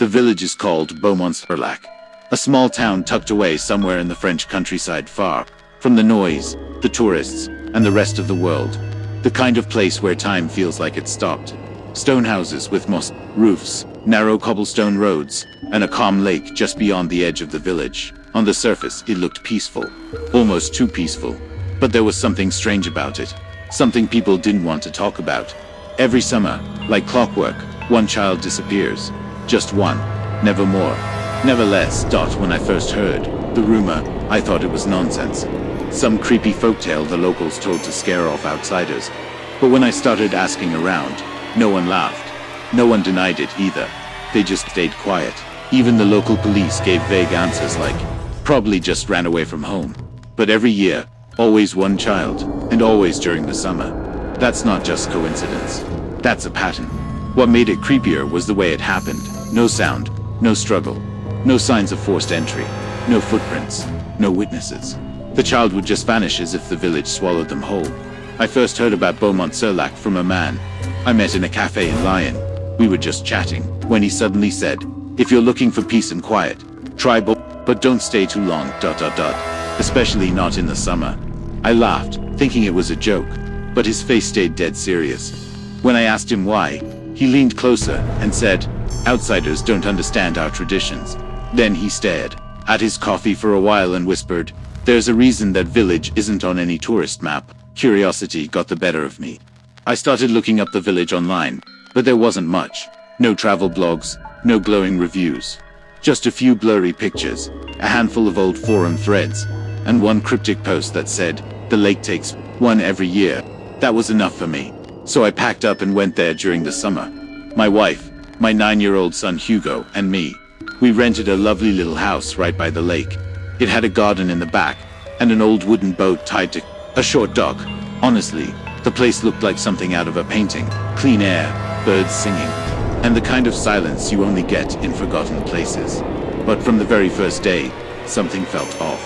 The village is called Beaumont-sur-Lac, a small town tucked away somewhere in the French countryside, far from the noise, the tourists, and the rest of the world. The kind of place where time feels like it stopped. Stone houses with moss roofs, narrow cobblestone roads, and a calm lake just beyond the edge of the village. On the surface, it looked peaceful, almost too peaceful. But there was something strange about it, something people didn't want to talk about. Every summer, like clockwork, one child disappears. Just one, never more, never less. When I first heard the rumor, I thought it was nonsense. Some creepy folktale the locals told to scare off outsiders. But when I started asking around, no one laughed. No one denied it either. They just stayed quiet. Even the local police gave vague answers like, probably just ran away from home. But every year, always one child, and always during the summer. That's not just coincidence. That's a pattern. What made it creepier was the way it happened. No sound, no struggle, no signs of forced entry, no footprints, no witnesses. The child would just vanish as if the village swallowed them whole. I first heard about Beaumont-sur-Lac from a man I met in a cafe in Lyon. We were just chatting, when he suddenly said, if you're looking for peace and quiet, try but don't stay too long, especially not in the summer. I laughed, thinking it was a joke, but his face stayed dead serious. When I asked him why, he leaned closer and said, outsiders don't understand our traditions. Then he stared at his coffee for a while and whispered, there's a reason that village isn't on any tourist map. Curiosity got the better of me. I started looking up the village online, but there wasn't much. No travel blogs, no glowing reviews. Just a few blurry pictures, a handful of old forum threads, and one cryptic post that said, the lake takes one every year. That was enough for me. So I packed up and went there during the summer. My wife, my 9-year-old son Hugo, and me. We rented a lovely little house right by the lake. It had a garden in the back, and an old wooden boat tied to a short dock. Honestly, the place looked like something out of a painting. Clean air, birds singing, and the kind of silence you only get in forgotten places. But from the very first day, something felt off.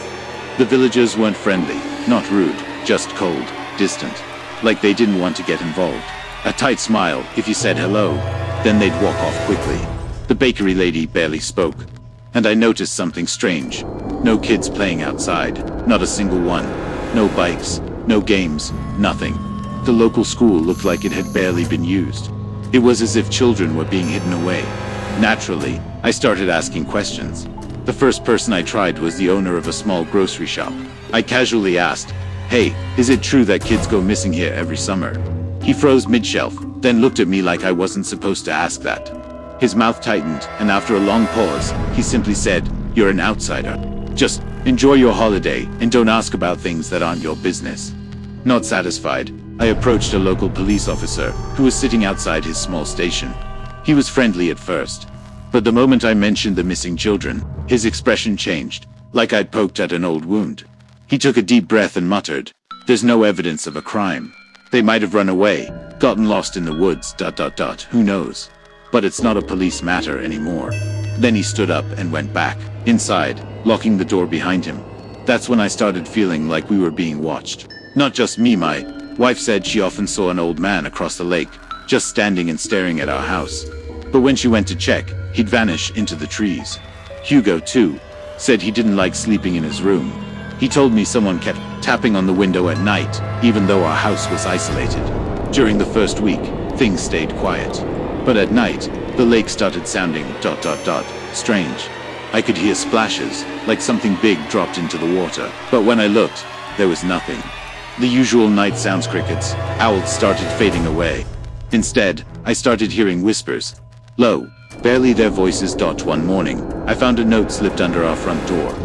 The villagers weren't friendly, not rude, just cold, distant, like they didn't want to get involved. A tight smile if you said hello, then they'd walk off quickly. The bakery lady barely spoke, and I noticed something strange. No kids playing outside, not a single one. No bikes, no games, nothing. The local school looked like it had barely been used. It was as if children were being hidden away. Naturally, I started asking questions. The first person I tried was the owner of a small grocery shop. I casually asked, hey, is it true that kids go missing here every summer? He froze mid-shelf, then looked at me like I wasn't supposed to ask that. His mouth tightened, and after a long pause, he simply said, you're an outsider. Just enjoy your holiday and don't ask about things that aren't your business. Not satisfied, I approached a local police officer who was sitting outside his small station. He was friendly at first, but the moment I mentioned the missing children, his expression changed, like I'd poked at an old wound. He took a deep breath and muttered, there's no evidence of a crime. They might have run away, gotten lost in the woods, who knows. But it's not a police matter anymore. Then he stood up and went back inside, locking the door behind him. That's when I started feeling like we were being watched. Not just me, my wife said she often saw an old man across the lake, just standing and staring at our house. But when she went to check, he'd vanish into the trees. Hugo, too, said he didn't like sleeping in his room. He told me someone kept tapping on the window at night, even though our house was isolated. During the first week, things stayed quiet. But at night, the lake started sounding strange. I could hear splashes, like something big dropped into the water. But when I looked, there was nothing. The usual night sounds, crickets, owls started fading away. Instead, I started hearing whispers. Low, barely their voices. One morning, I found a note slipped under our front door.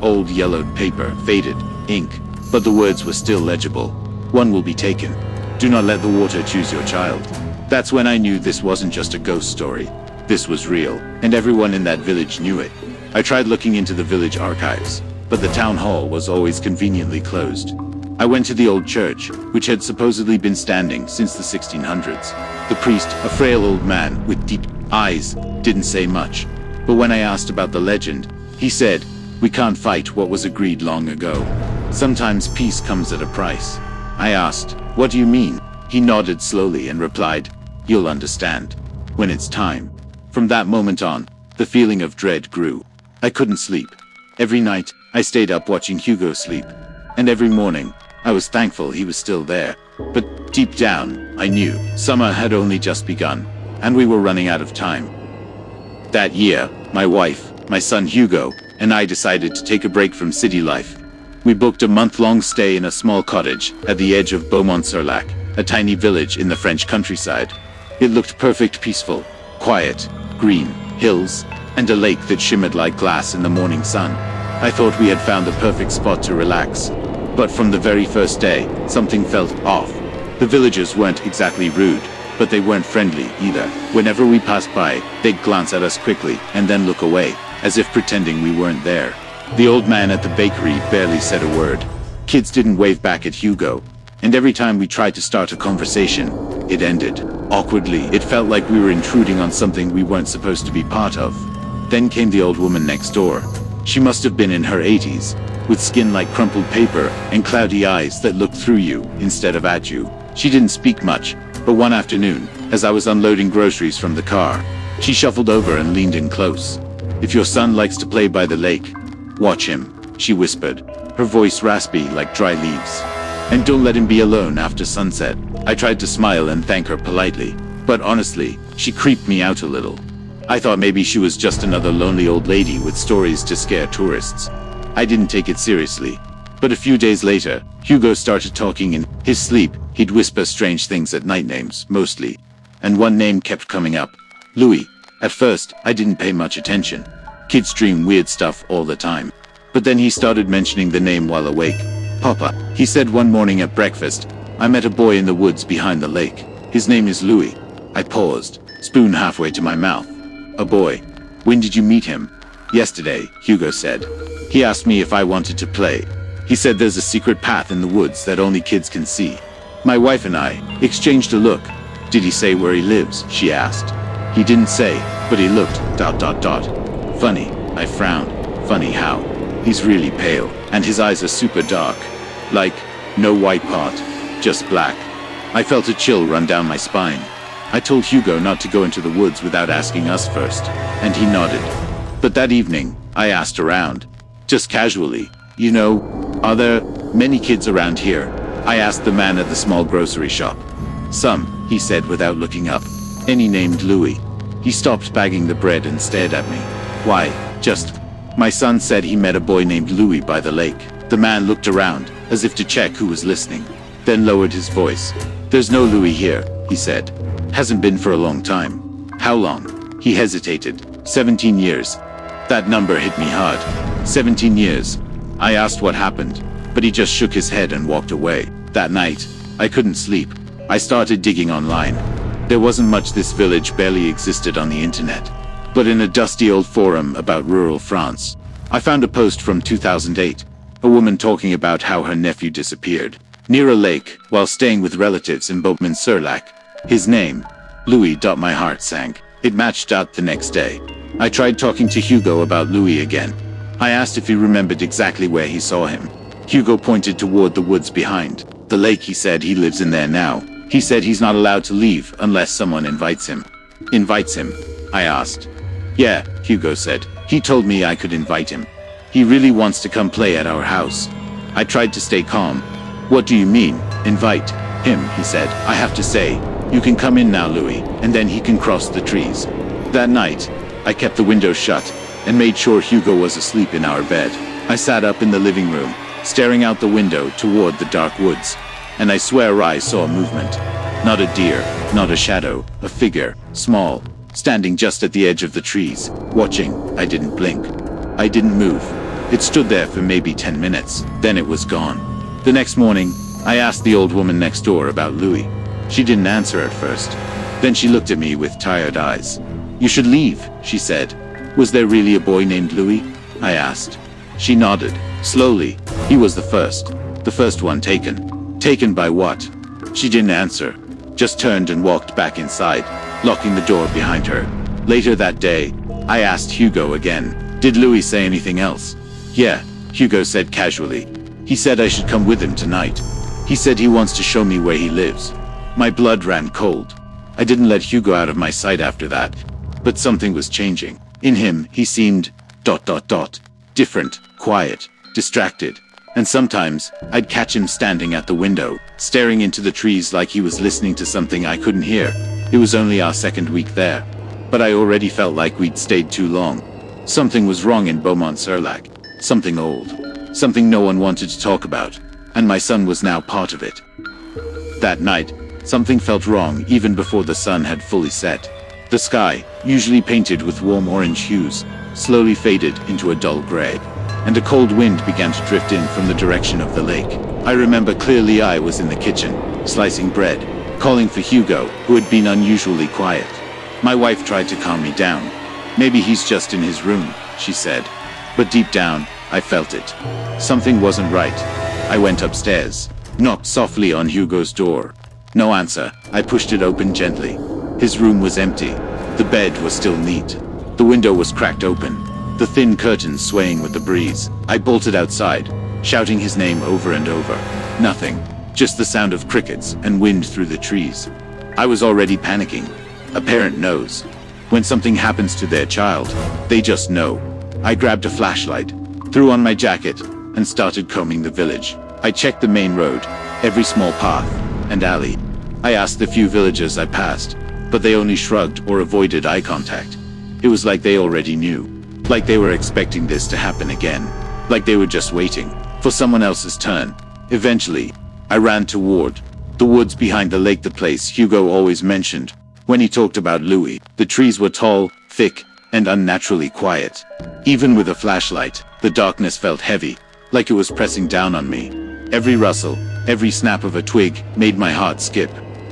Old yellowed paper, faded, ink, but the words were still legible. One will be taken. Do not let the water choose your child. That's when I knew this wasn't just a ghost story. This was real, and everyone in that village knew it. I tried looking into the village archives, but the town hall was always conveniently closed. I went to the old church, which had supposedly been standing since the 1600s. The priest, a frail old man with deep eyes, didn't say much. But when I asked about the legend, he said, we can't fight what was agreed long ago. Sometimes peace comes at a price. I asked, what do you mean? He nodded slowly and replied, you'll understand when it's time. From that moment on, the feeling of dread grew. I couldn't sleep. Every night, I stayed up watching Hugo sleep. And every morning, I was thankful he was still there. But deep down, I knew summer had only just begun, and we were running out of time. That year, my wife, my son Hugo, and I decided to take a break from city life. We booked a month-long stay in a small cottage at the edge of Beaumont-sur-Lac, a tiny village in the French countryside. It looked perfect, peaceful, quiet, green, hills, and a lake that shimmered like glass in the morning sun. I thought we had found the perfect spot to relax. But from the very first day, something felt off. The villagers weren't exactly rude, but they weren't friendly either. Whenever we passed by, they'd glance at us quickly and then look away, as if pretending we weren't there. The old man at the bakery barely said a word. Kids didn't wave back at Hugo, and every time we tried to start a conversation, it ended. Awkwardly, it felt like we were intruding on something we weren't supposed to be part of. Then came the old woman next door. She must have been in her 80s, with skin like crumpled paper and cloudy eyes that looked through you instead of at you. She didn't speak much, but one afternoon, as I was unloading groceries from the car, she shuffled over and leaned in close. "If your son likes to play by the lake, watch him," she whispered, her voice raspy like dry leaves. "And don't let him be alone after sunset." I tried to smile and thank her politely, but honestly, she creeped me out a little. I thought maybe she was just another lonely old lady with stories to scare tourists. I didn't take it seriously. But a few days later, Hugo started talking in his sleep. He'd whisper strange things at night, names, mostly. And one name kept coming up. Louis. At first, I didn't pay much attention. Kids dream weird stuff all the time. But then he started mentioning the name while awake. "Papa," he said one morning at breakfast, "I met a boy in the woods behind the lake. His name is Louis." I paused, spoon halfway to my mouth. "A boy? When did you meet him?" "Yesterday," Hugo said. "He asked me if I wanted to play. He said there's a secret path in the woods that only kids can see." My wife and I exchanged a look. "Did he say where he lives?" she asked. "He didn't say, but he looked, ... Funny." I frowned. "Funny how?" "He's really pale, and his eyes are super dark. Like, no white part, just black." I felt a chill run down my spine. I told Hugo not to go into the woods without asking us first, and he nodded. But that evening, I asked around, just casually, "You know, are there many kids around here?" I asked the man at the small grocery shop. "Some," he said without looking up. "Any named Louis?" He stopped bagging the bread and stared at me. "Why, just... my son said he met a boy named Louis by the lake." The man looked around, as if to check who was listening, then lowered his voice. "There's no Louis here," he said. "Hasn't been for a long time." "How long?" He hesitated. 17 years. That number hit me hard. 17 years. I asked what happened, but he just shook his head and walked away. That night, I couldn't sleep. I started digging online. There wasn't much. This village barely existed on the internet. But in a dusty old forum about rural France, I found a post from 2008. A woman talking about how her nephew disappeared near a lake while staying with relatives in Beaumont-sur-Lac. His name, Louis. My heart sank. It matched out the next day. I tried talking to Hugo about Louis again. I asked if he remembered exactly where he saw him. Hugo pointed toward the woods behind the lake. He said he lives in there now. He said he's not allowed to leave unless someone invites him. "Invites him?" I asked. "Yeah," Hugo said. "He told me I could invite him. He really wants to come play at our house." I tried to stay calm. "What do you mean, invite him?" he said. "I have to say, you can come in now, Louis, and then he can cross the trees." That night, I kept the window shut and made sure Hugo was asleep in our bed. I sat up in the living room, staring out the window toward the dark woods, and I swear I saw movement. Not a deer, not a shadow, a figure, small, standing just at the edge of the trees, watching. I didn't blink. I didn't move. It stood there for maybe 10 minutes, then it was gone. The next morning, I asked the old woman next door about Louis. She didn't answer at first. Then she looked at me with tired eyes. "You should leave," she said. "Was there really a boy named Louis?" I asked. She nodded, slowly. "He was the first one taken." "Taken by what?" She didn't answer, just turned and walked back inside, locking the door behind her. Later that day, I asked Hugo again, "Did Louis say anything else?" "Yeah," Hugo said casually. "He said I should come with him tonight. He said he wants to show me where he lives." My blood ran cold. I didn't let Hugo out of my sight after that. But something was changing. In him, he seemed different, quiet, distracted. And sometimes, I'd catch him standing at the window, staring into the trees like he was listening to something I couldn't hear. It was only our second week there, but I already felt like we'd stayed too long. Something was wrong in Beaumont-sur-Lac. Something old. Something no one wanted to talk about. And my son was now part of it. That night, something felt wrong even before the sun had fully set. The sky, usually painted with warm orange hues, slowly faded into a dull gray, and a cold wind began to drift in from the direction of the lake. I remember clearly I was in the kitchen, slicing bread, calling for Hugo, who had been unusually quiet. My wife tried to calm me down. Maybe he's just in his room, she said. But deep down, I felt it. Something wasn't right. I went upstairs, knocked softly on Hugo's door. No answer. I pushed it open gently. His room was empty. The bed was still neat. The window was cracked open, the thin curtains swaying with the breeze. I bolted outside, shouting his name over and over. Nothing. Just the sound of crickets and wind through the trees. I was already panicking. A parent knows. When something happens to their child, they just know. I grabbed a flashlight, threw on my jacket, and started combing the village. I checked the main road, every small path and alley. I asked the few villagers I passed, but they only shrugged or avoided eye contact. It was like they already knew. Like they were expecting this to happen again. Like they were just waiting for someone else's turn. Eventually, I ran toward the woods behind the lake, the place Hugo always mentioned when he talked about Louis. The trees were tall, thick, and unnaturally quiet. Even with a flashlight, the darkness felt heavy, like it was pressing down on me. Every rustle, every snap of a twig made my heart skip.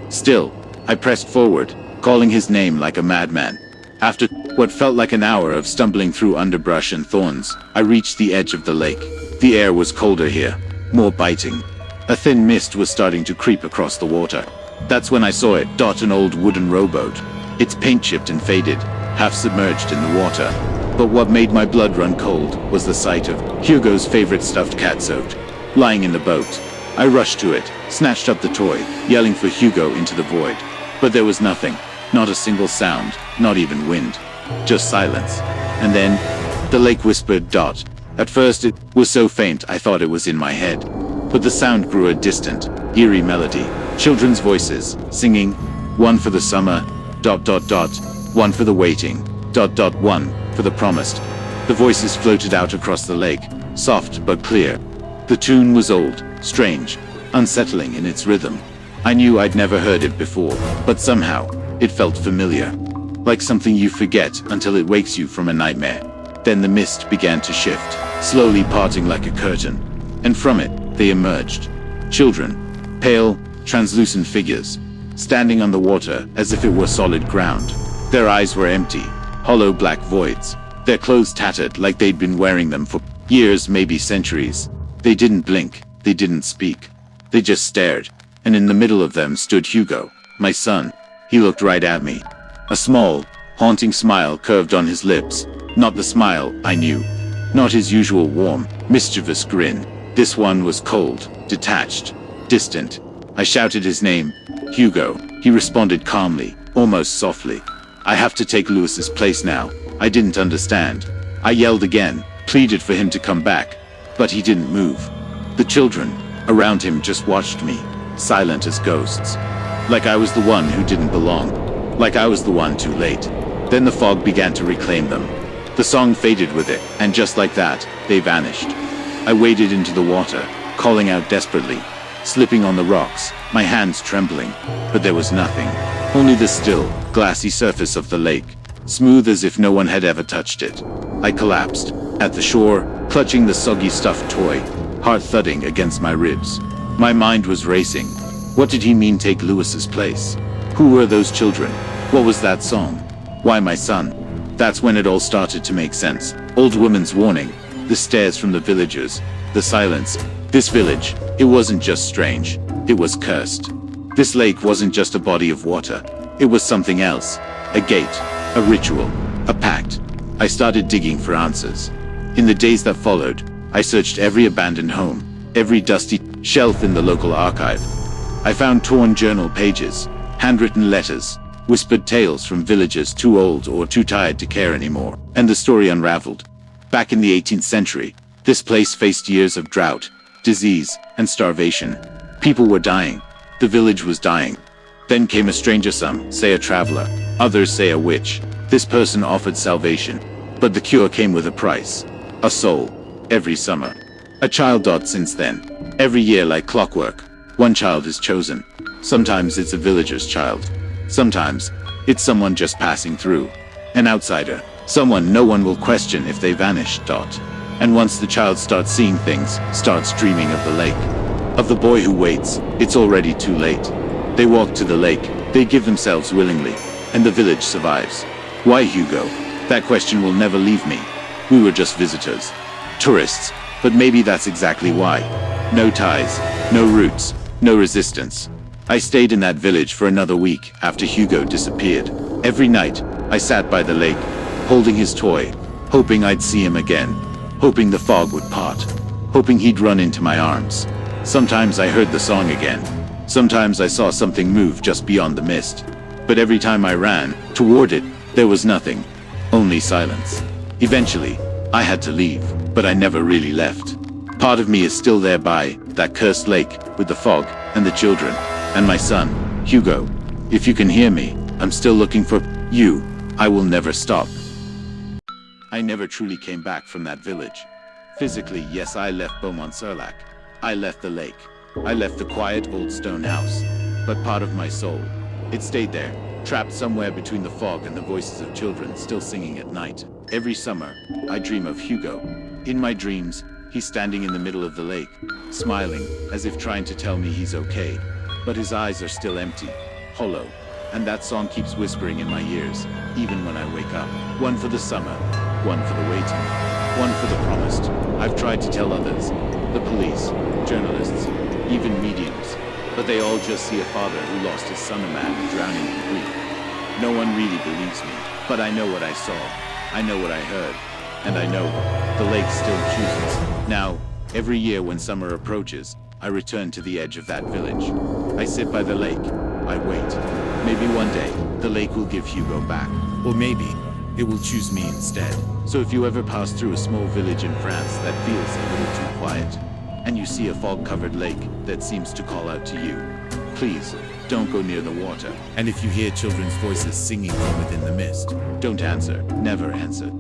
Still, I pressed forward, calling his name like a madman. After what felt like an hour of stumbling through underbrush and thorns, I reached the edge of the lake. The air was colder here, more biting. A thin mist was starting to creep across the water. That's when I saw it, an old wooden rowboat. Its paint chipped and faded, half submerged in the water. But what made my blood run cold was the sight of Hugo's favorite stuffed catsuit, lying in the boat. I rushed to it, snatched up the toy, yelling for Hugo into the void. But there was nothing, not a single sound, not even wind. Just silence. And then, the lake whispered. At first it was so faint I thought it was in my head. But the sound grew a distant, eerie melody. Children's voices, singing, one for the summer, one for the waiting, one for the promised. The voices floated out across the lake, soft but clear. The tune was old, strange, unsettling in its rhythm. I knew I'd never heard it before, but somehow, it felt familiar. Like something you forget until it wakes you from a nightmare. Then the mist began to shift, slowly parting like a curtain. And from it, they emerged. Children, pale, translucent figures, standing on the water as if it were solid ground. Their eyes were empty, hollow black voids. Their clothes tattered like they'd been wearing them for years, maybe centuries. They didn't blink, they didn't speak. They just stared. And in the middle of them stood Hugo, my son. He looked right at me. A small, haunting smile curved on his lips. Not the smile I knew. Not his usual warm, mischievous grin. This one was cold, detached, distant. I shouted his name, Hugo. He responded calmly, almost softly. I have to take Louis's place now. I didn't understand. I yelled again, pleaded for him to come back. But he didn't move. The children around him just watched me, silent as ghosts. Like I was the one who didn't belong. Like I was the one too late. Then the fog began to reclaim them. The song faded with it, and just like that, they vanished. I waded into the water, calling out desperately, slipping on the rocks, my hands trembling. But there was nothing. Only the still, glassy surface of the lake, smooth as if no one had ever touched it. I collapsed, at the shore, clutching the soggy stuffed toy, heart thudding against my ribs. My mind was racing. What did he mean, take Louis's place? Who were those children? What was that song? Why my son? That's when it all started to make sense. Old woman's warning, the stares from the villagers, the silence. This village, it wasn't just strange, it was cursed. This lake wasn't just a body of water, it was something else. A gate, a ritual, a pact. I started digging for answers. In the days that followed, I searched every abandoned home, every dusty shelf in the local archive. I found torn journal pages, handwritten letters, whispered tales from villagers too old or too tired to care anymore, and the story unraveled. Back in the 18th century, this place faced years of drought, disease, and starvation. People were dying. The village was dying. Then came a stranger, some say a traveler, others say a witch. This person offered salvation, but the cure came with a price. A soul. Every summer. A child. Since then. Every year like clockwork, one child is chosen. Sometimes it's a villager's child. Sometimes it's someone just passing through. An outsider. Someone no one will question if they vanish. And once the child starts seeing things, starts dreaming of the lake. Of the boy who waits, it's already too late. They walk to the lake, they give themselves willingly, and the village survives. Why Hugo? That question will never leave me. We were just visitors. Tourists. But maybe that's exactly why. No ties, no roots, no resistance. I stayed in that village for another week after Hugo disappeared. Every night, I sat by the lake, holding his toy, hoping I'd see him again, hoping the fog would part, hoping he'd run into my arms. Sometimes I heard the song again. Sometimes I saw something move just beyond the mist. But every time I ran toward it, there was nothing, only silence. Eventually, I had to leave, but I never really left. Part of me is still there by that cursed lake with the fog and the children and my son, Hugo. If you can hear me, I'm still looking for you. I will never stop. I never truly came back from that village. Physically, yes, I left Beaumont-sur-Lac. I left the lake. I left the quiet old stone house. But part of my soul, it stayed there, trapped somewhere between the fog and the voices of children still singing at night. Every summer, I dream of Hugo. In my dreams, he's standing in the middle of the lake, smiling, as if trying to tell me he's okay. But his eyes are still empty, hollow. And that song keeps whispering in my ears, even when I wake up. One for the summer, one for the waiting, one for the promised. I've tried to tell others, the police, journalists, even mediums, but they all just see a father who lost his son, a man drowning in grief. No one really believes me, but I know what I saw, I know what I heard, and I know the lake still chooses. Now, every year when summer approaches, I return to the edge of that village. I sit by the lake, I wait. Maybe one day, the lake will give Hugo back, or maybe it will choose me instead. So if you ever pass through a small village in France that feels a little too quiet, and you see a fog-covered lake that seems to call out to you, please, don't go near the water. And if you hear children's voices singing from within the mist, don't answer, never answer.